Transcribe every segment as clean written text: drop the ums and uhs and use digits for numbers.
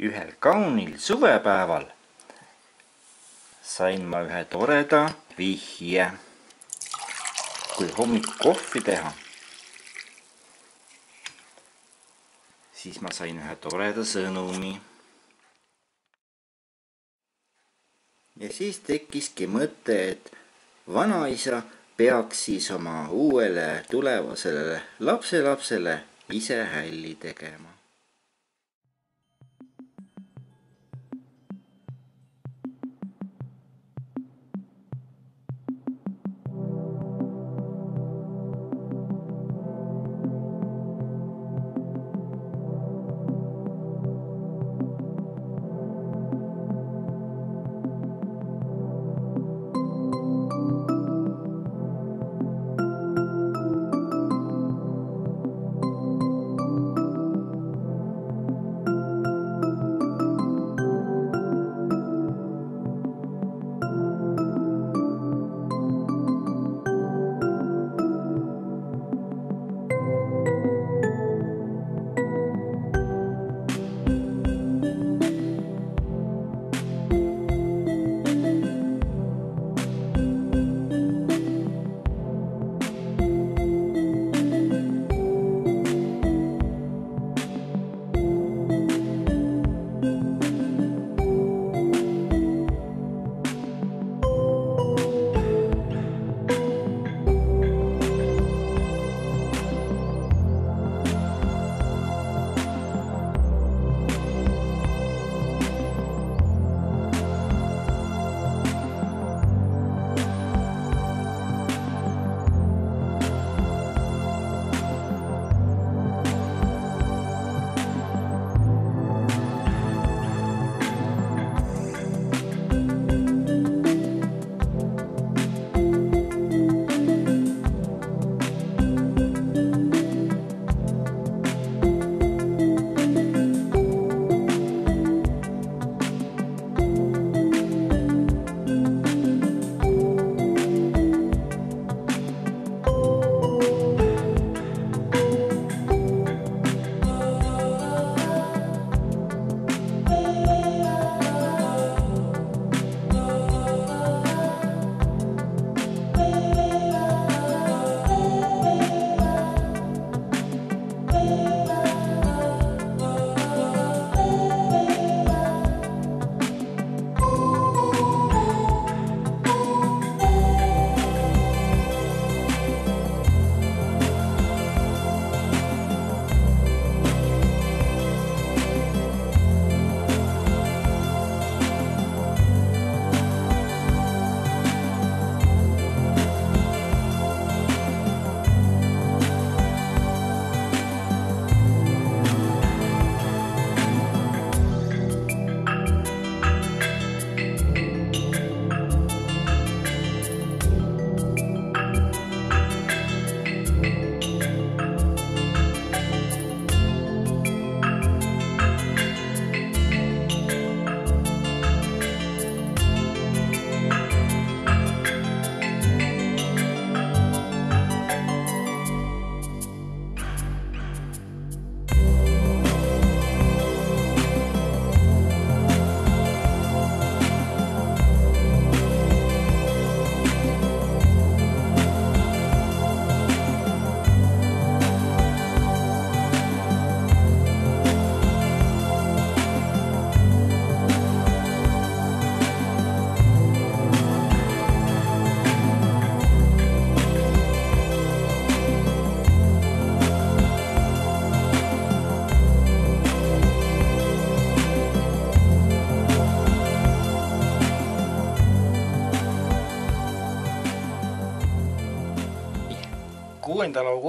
Ühel kaunil suvepäeval sain ma ühe toreda vihje. Kui hommikul kohvi teha, siis ma sain ühe toreda sõnumi. Ja siis tekkiski mõte, et vanaisa peaks siis oma uuele tulevasele lapselapsele ise hälli tegema.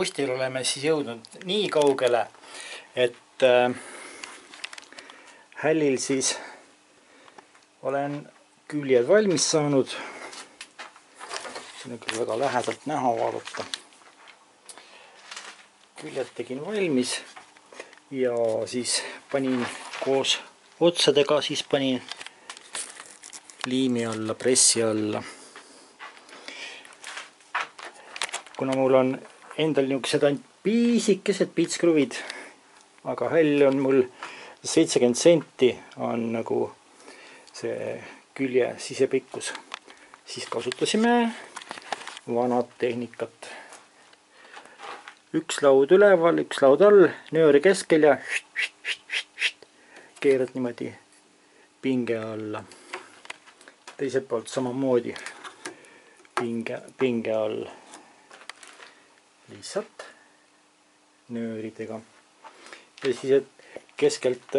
Augustil oleme siis jõudnud nii kaugele, et hällil siis olen küljed valmis saanud. Siin on küll väga lähedalt näha vaadata. Küljed tegin valmis ja siis panin koos otsadega, siis panin liimi alla, pressi alla. Kuna mul on endal niisugused ainult piisikesed pitskruvid, aga häll on mul 70 senti on nagu see külje sisepikkus. Siis kasutasime vanad tehnikat. Üks laud üleval, üks laud all, nööri keskel ja keerad niimoodi pinge alla. Teiselt poolt samamoodi pinge all. Lihtsalt nööridega. Ja siis, et keskelt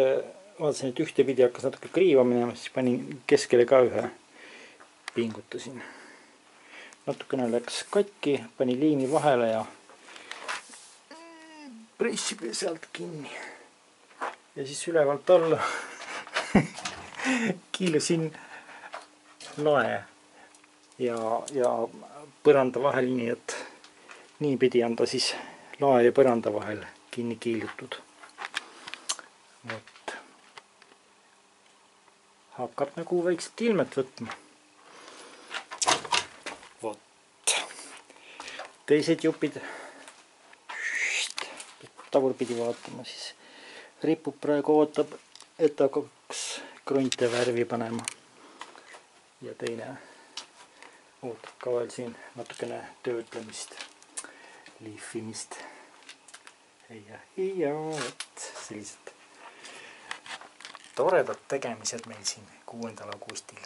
vaatasin, et ühtepidi hakkas natuke kriiva minema, siis panin keskele ka ühe, pingutasin. Natukene läks katki, panin liimi vahele ja pressib sealt kinni. Ja siis ülevalt alla kiilusin lae ja põranda vahel, nii et niipidi on ta siis lae ja põranda vahel kinni kiilutud. Vot. Hakkab nagu väikselt ilmet võtma. Vot. Teised jupid tagurpidi vaatama, siis ripub praegu ootab, et hakkaks krunte värvi panema. Ja teine ootab ka veel siin natukene töötlemist, liifimist. Ja vot sellised toredad tegemised meil siin 6. augustil.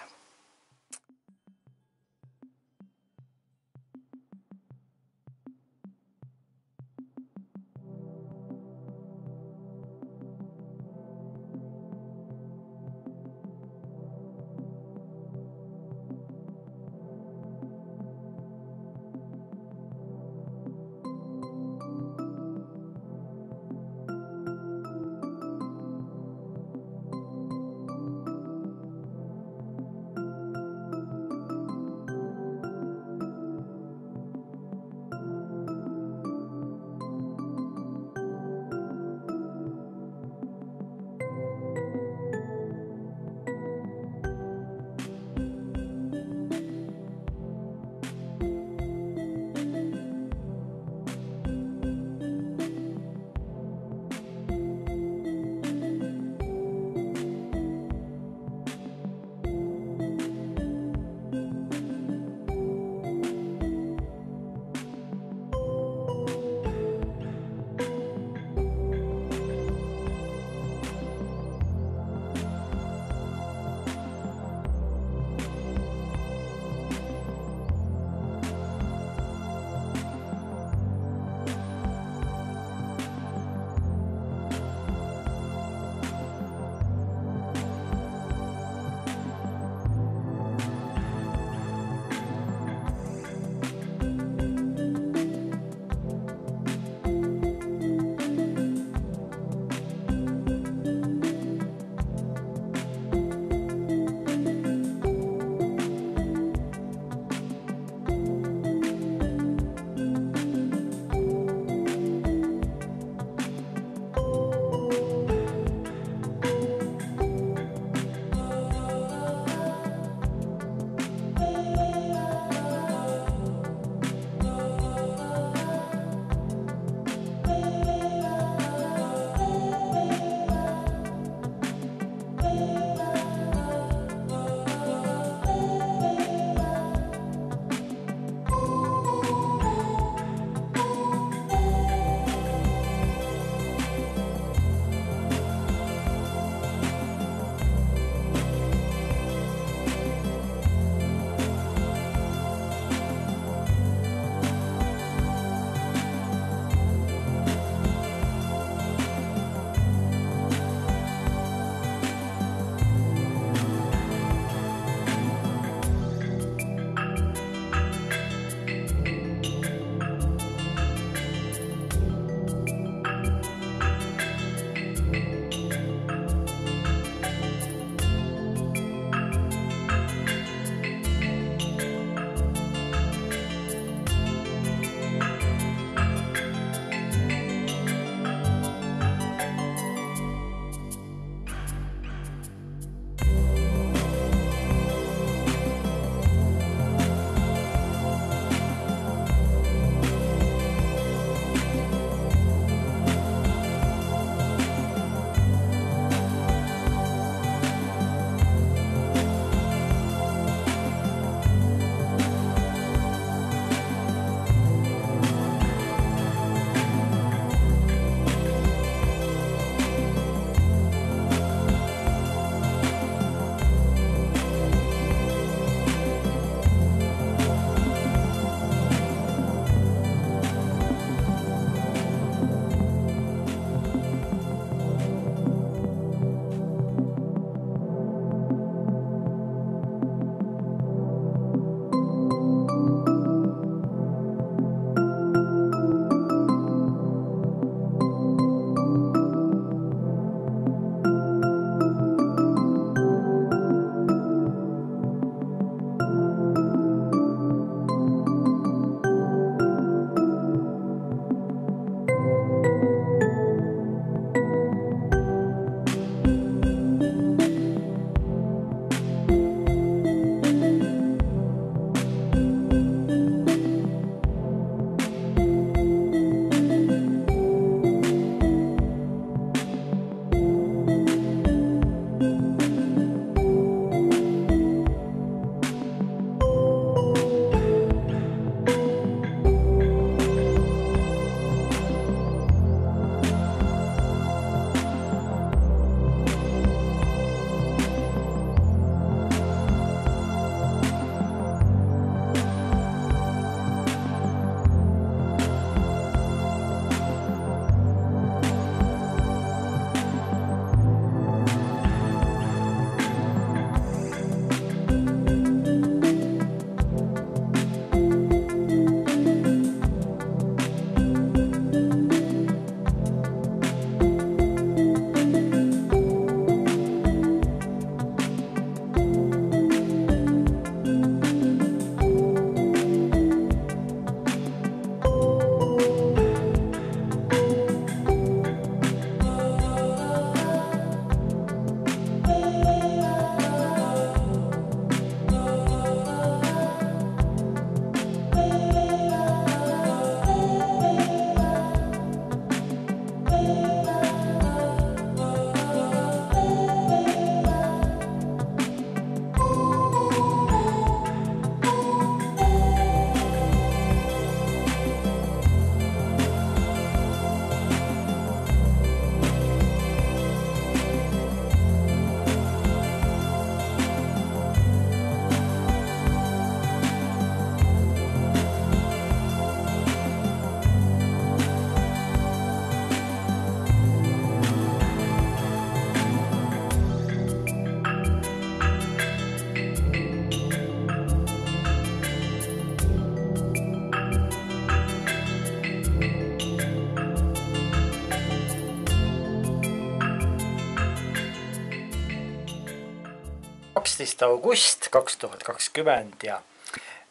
12. august 2020 ja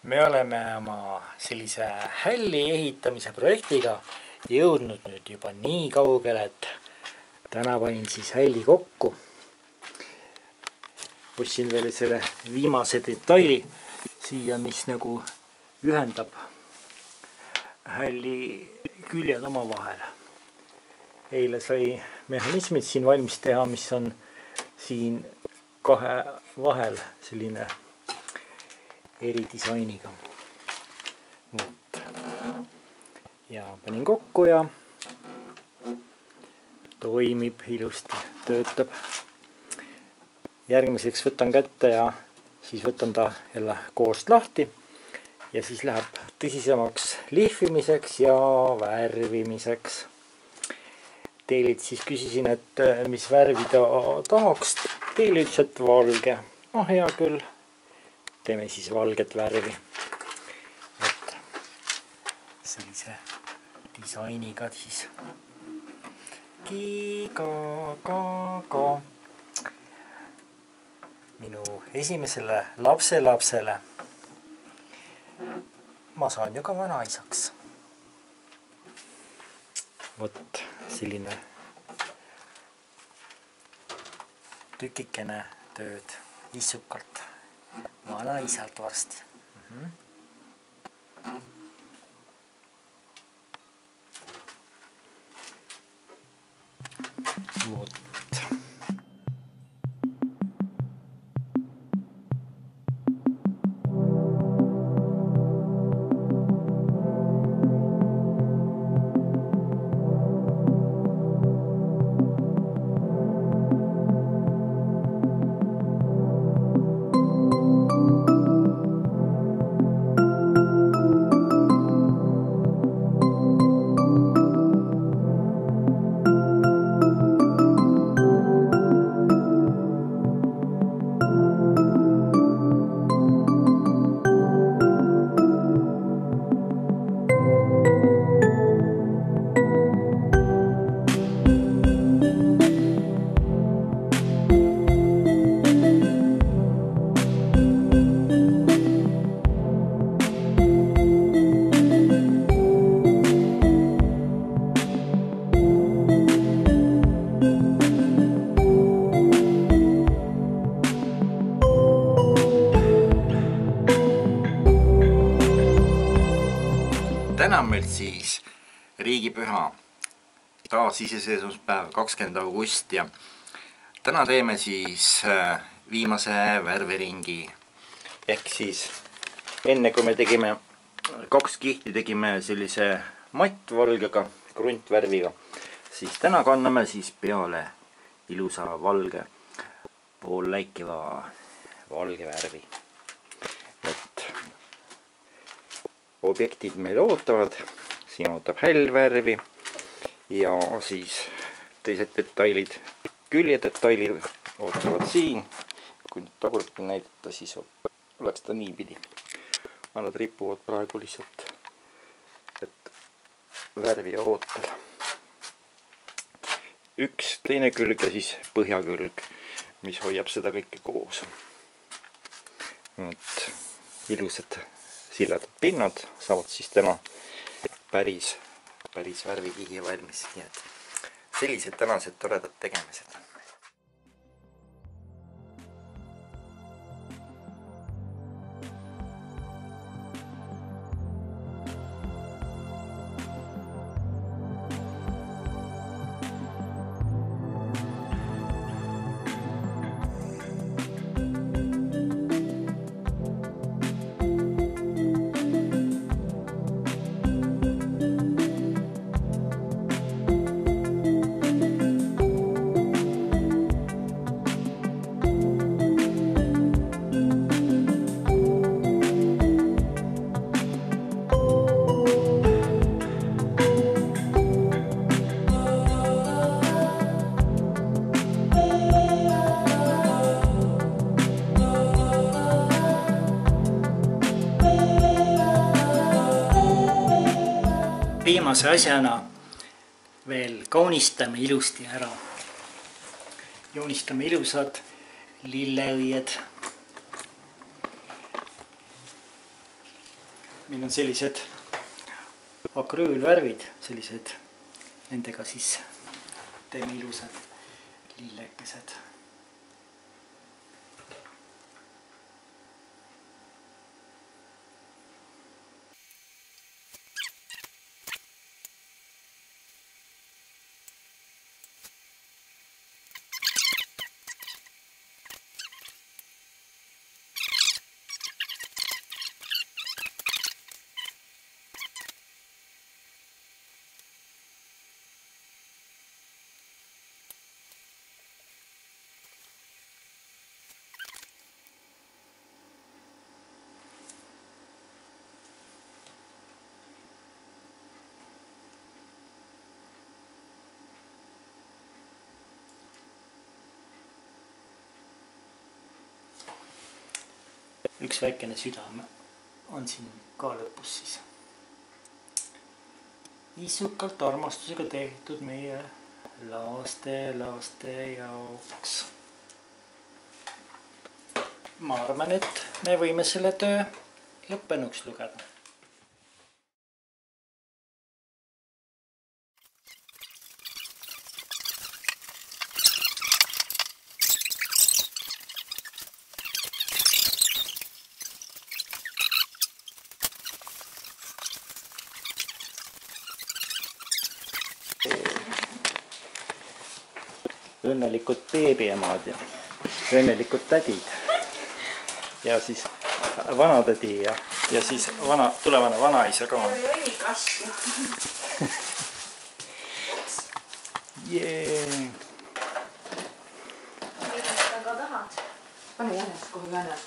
me oleme oma sellise hälli ehitamise projektiga jõudnud nüüd juba nii kaugele, et täna panin siis hälli kokku. Ostsin veel selle viimase detaili siia, mis nagu ühendab hälli küljed omavahel. Eile sai mehhanismid siin valmis teha, mis on siin kahe vahel selline eridisainiga. Ja panin kokku ja toimib ilusti, töötab. Järgmiseks võtan kätte ja siis võtan ta jälle koost lahti ja siis läheb tõsisemaks lihvimiseks ja värvimiseks. Teililt siis küsisin, et mis värvi ta tahaks. Teil ütles, et valge. Hea küll. Teeme siis valget värvi. Et sellise disainiga siis. Ka. Minu esimesele lapselapsele ma saan ju ka vanaisaks. Vot selline tükikene tööd issukalt vanaisalt varsti. Vot. Täna on meil siis riigipüha taasiseseisvumispäev 20. august ja täna teeme siis viimase värveringi. Ehk siis enne kui me tegime 2 kihti, tegime sellise mattvalgega, kruntvärviga, siis täna kanname siis peale ilusa valge, pool läikiva valge värvi. Et objektid meil ootavad, siin ootab hällvärvi ja siis teised detailid, küljedetailid ootavad siin. Kui nüüd tagurpidi näidata, siis oleks ta niipidi. Nad ripuvad praegu lihtsalt, et värvi ootel. Üks teine külg ja siis põhjakülg, mis hoiab seda kõike koos. Ilusad silladad pinnad saavad siis täna päris värvikihi valmis. Nii et sellised tänased toredad tegemised. Viimase asjana veel kaunistame ilusti ära. Joonistame ilusad lilleõied. meil on sellised akrüülvärvid, sellised, nendega siis teeme ilusad lillekesed. Üks väikene südame on siin ka lõpus siis. Isukalt armastusega tehtud meie laste jaoks. Ma arvan, et me võime selle töö lõppenuks lugeda. Õnnelikud beebiemad ja õnnelikud tädid ja siis vanatädi ja siis tulevane vanaisa ka. Jee! Aga tahad? Pane jänes, kohe jänes.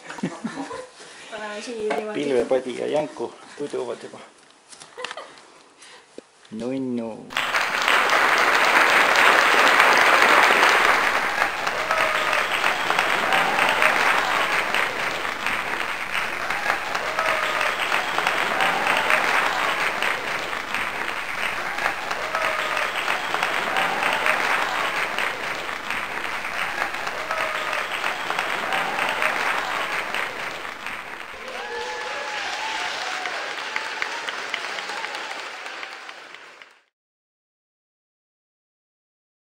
Paneme siia niimoodi. Pilvepadi ja Jänku puduvad juba. Nunnu.